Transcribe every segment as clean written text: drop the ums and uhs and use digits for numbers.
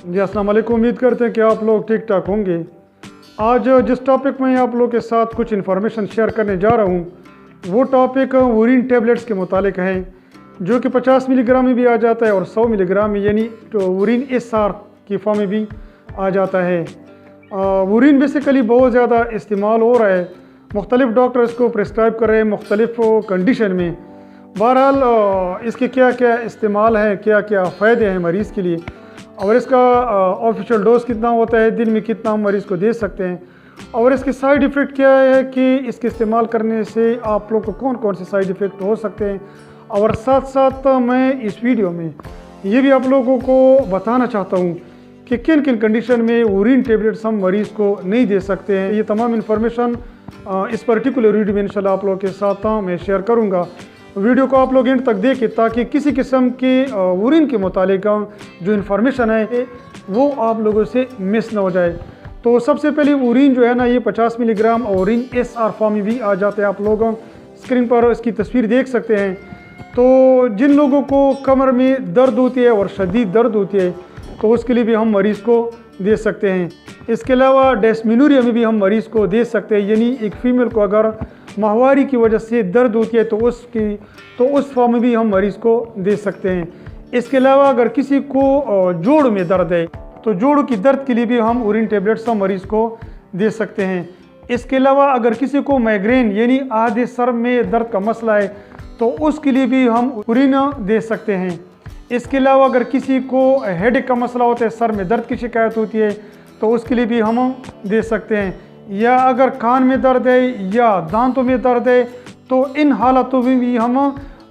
जी अस्सलाम वालेकुम। उम्मीद करते हैं कि आप लोग ठीक ठाक होंगे। आज जिस टॉपिक में आप लोग के साथ कुछ इन्फॉर्मेशन शेयर करने जा रहा हूँ वो टॉपिक यूरिन टेबलेट्स के मुतालिक है, जो कि 50 मिलीग्राम में भी आ जाता है और 100 मिलीग्राम में यानी यूरिन SR की फॉर्म में भी आ जाता है। यूरिन बेसिकली बहुत ज़्यादा इस्तेमाल हो रहा है, मुख्तलिफ डॉक्टर इसको प्रिस्क्राइब कर रहे हैं मुख्तलिफ कंडीशन में। बहरहाल इसके क्या क्या इस्तेमाल हैं, क्या क्या फ़ायदे हैं मरीज़ के लिए, और इसका ऑफिशियल डोज कितना होता है, दिन में कितना हम मरीज़ को दे सकते हैं, और इसके साइड इफ़ेक्ट क्या है कि इसके इस्तेमाल करने से आप लोग को कौन कौन से साइड इफ़ेक्ट हो सकते हैं। और साथ साथ मैं इस वीडियो में ये भी आप लोगों को बताना चाहता हूँ कि किन किन कंडीशन में यूरिन टेबलेट्स हम मरीज़ को नहीं दे सकते हैं। ये तमाम इन्फॉर्मेशन इस पर्टिकुलर वीडियो में इंशाल्लाह आप लोगों के साथ मैं शेयर करूँगा। वीडियो को आप लोग एंड तक देखें ताकि किसी किस्म के यूरिन के मुतालिक जो इन्फॉर्मेशन है वो आप लोगों से मिस ना हो जाए। तो सबसे पहले यूरिन जो है ना, ये 50 मिलीग्राम और यूरिन SR फॉर्म में भी आ जाते हैं। आप लोग स्क्रीन पर इसकी तस्वीर देख सकते हैं। तो जिन लोगों को कमर में दर्द होती है और शदीद दर्द होती है तो उसके लिए भी हम मरीज़ को दे सकते हैं। इसके अलावा डिस्मेनोरिया में भी हम मरीज़ को दे सकते हैं, यानी एक फ़ीमेल को अगर माहवारी की वजह से दर्द होती है तो उस फॉर्म में भी हम मरीज़ को दे सकते हैं। इसके अलावा अगर किसी को जोड़ में दर्द है तो जोड़ों की दर्द के लिए भी हम यूरिन टेबलेट्स हम मरीज़ को दे सकते हैं। इसके अलावा अगर किसी को माइग्रेन यानी आधे सर में दर्द का मसला है तो उसके लिए भी हम यूरिन दे सकते हैं। इसके अलावा अगर किसी को हेडेक का मसला होता है, सर में दर्द की शिकायत होती है तो उसके लिए भी हम दे सकते हैं। या अगर कान में दर्द है या दांतों में दर्द है तो इन हालातों में भी हम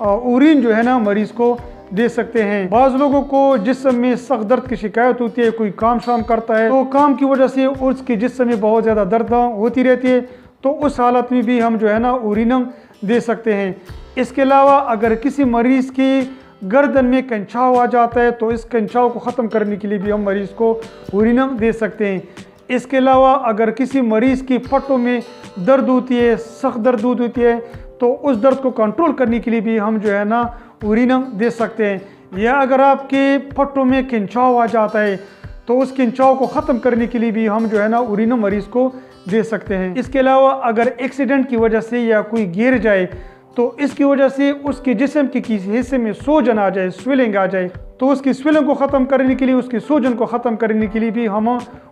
यूरिन जो है ना मरीज़ को दे सकते हैं। बाज़ लोगों को जिस्म में सख्त दर्द की शिकायत होती है, कोई काम शाम करता है तो काम की वजह से उसके जिस्म में बहुत ज़्यादा दर्द होती रहती है, तो उस हालत में भी हम जो है ना यूरिन दे सकते हैं। इसके अलावा अगर किसी मरीज़ की गर्दन में कंचाव आ जाता है तो इस कंचाव को ख़त्म करने के लिए भी हम मरीज़ को यूरिन दे सकते हैं। इसके अलावा अगर किसी मरीज़ की पट्टों में दर्द होती है, सख्त दर्द होती है, तो उस दर्द को कंट्रोल करने के लिए भी हम जो है ना यूरिन दे सकते हैं। या अगर आपके पट्टों में खिंचाव आ जाता है तो उस खिंचाव को ख़त्म करने के लिए भी हम जो है ना यूरिन मरीज़ को दे सकते हैं। इसके अलावा अगर एक्सीडेंट की वजह से या कोई गिर जाए तो इसकी वजह से उसके जिस्म के किसी हिस्से में सूजन आ जाए, स्वेलिंग आ जाए, तो उसकी स्वेलिंग को ख़त्म करने के लिए, उसकी सूजन को ख़त्म करने के लिए भी हम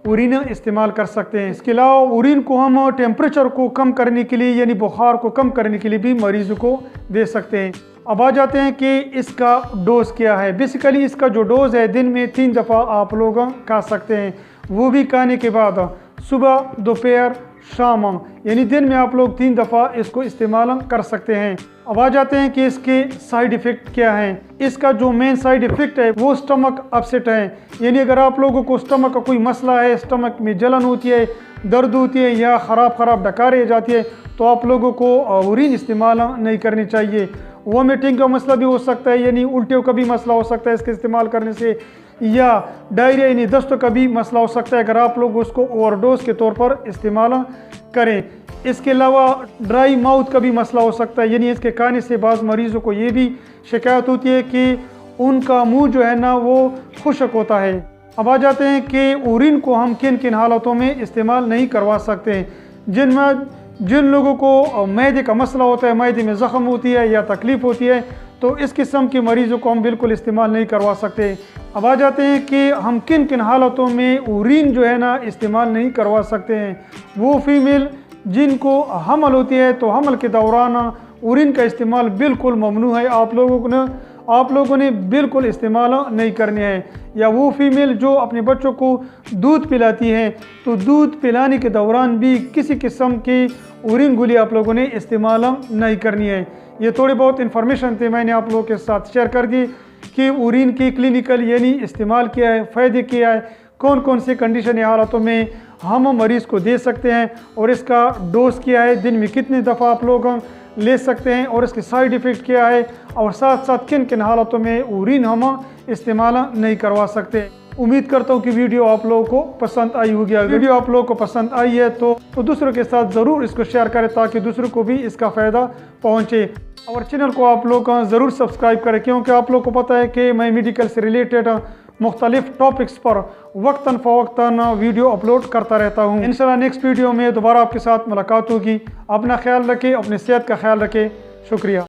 यूरिन इस्तेमाल कर सकते हैं। इसके अलावा यूरिन को हम टेम्परेचर को कम करने के लिए यानी बुखार को कम करने के लिए भी मरीज़ को दे सकते हैं। अब आ जाते हैं कि इसका डोज क्या है। बेसिकली इसका जो डोज है दिन में 3 दफ़ा आप लोग खा सकते हैं, वो भी खाने के बाद सुबह, दोपहर, शाम, यानी दिन में आप लोग 3 दफ़ा इसको इस्तेमाल कर सकते हैं। अब आ जाते हैं कि इसके साइड इफ़ेक्ट क्या हैं। इसका जो मेन साइड इफ़ेक्ट है वो स्टमक अपसेट है, यानी अगर आप लोगों को स्टमक का कोई मसला है, स्टमक में जलन होती है, दर्द होती है या ख़राब डकारें जाती है तो आप लोगों को यूरिन इस्तेमाल नहीं करनी चाहिए। वोमिटिंग का मसला भी हो सकता है, यानी उल्टियों का भी मसला हो सकता है इसके इस्तेमाल करने से, या डायरिया यानी दस्तों का भी मसला हो सकता है अगर आप लोग उसको ओवरडोज के तौर पर इस्तेमाल करें। इसके अलावा ड्राई माउथ का भी मसला हो सकता है, यानी इसके खाने से बाज़ मरीज़ों को ये भी शिकायत होती है कि उनका मुंह जो है ना वो खुश्क होता है। अब आ जाते हैं कि यूरिन को हम किन किन हालतों में इस्तेमाल नहीं करवा सकते हैं। जिन लोगों को मैदे का मसला होता है, मैदे में ज़ख़म होती है या तकलीफ़ होती है, तो इस किस्म के मरीज़ों को हम बिल्कुल इस्तेमाल नहीं करवा सकते। अब आ जाते हैं कि हम किन किन हालतों में यूरिन जो है ना इस्तेमाल नहीं करवा सकते हैं। वो फीमेल जिनको हमल होती है तो हमल के दौरान यूरिन का इस्तेमाल बिल्कुल ममनू है, आप लोगों ने बिल्कुल इस्तेमाल नहीं करने हैं। या वो फीमेल जो अपने बच्चों को दूध पिलाती हैं तो दूध पिलाने के दौरान भी किसी किस्म की यूरिन गोली आप लोगों ने इस्तेमाल नहीं करनी है। ये थोड़ी बहुत इन्फॉर्मेशन थी, मैंने आप लोगों के साथ शेयर कर दी कि यूरिन की क्लिनिकल यानी इस्तेमाल किया है, फ़ायदे क्या है, कौन कौन से कंडीशन या हालातों में हम मरीज़ को दे सकते हैं, और इसका डोज क्या है, दिन में कितनी दफ़ा आप लोग ले सकते हैं, और इसके साइड इफ़ेक्ट क्या है, और साथ साथ किन किन हालातों में यूरिन हम इस्तेमाल नहीं करवा सकते। उम्मीद करता हूँ कि वीडियो आप लोगों को पसंद आई होगी। अगर वीडियो आप लोगों को पसंद आई है तो दूसरों के साथ ज़रूर इसको शेयर करें ताकि दूसरों को भी इसका फ़ायदा पहुँचे। और चैनल को आप लोग ज़रूर सब्सक्राइब करें, क्योंकि आप लोग को पता है कि मैं मेडिकल से रिलेटेड मुख्तलिफ टॉपिक्स पर वक्तन फ़वक्तन वीडियो अपलोड करता रहता हूँ। इंशाल्लाह नेक्स्ट वीडियो में दोबारा आपके साथ मुलाकात होगी। अपना ख्याल रखें, अपनी सेहत का ख्याल रखें। शुक्रिया।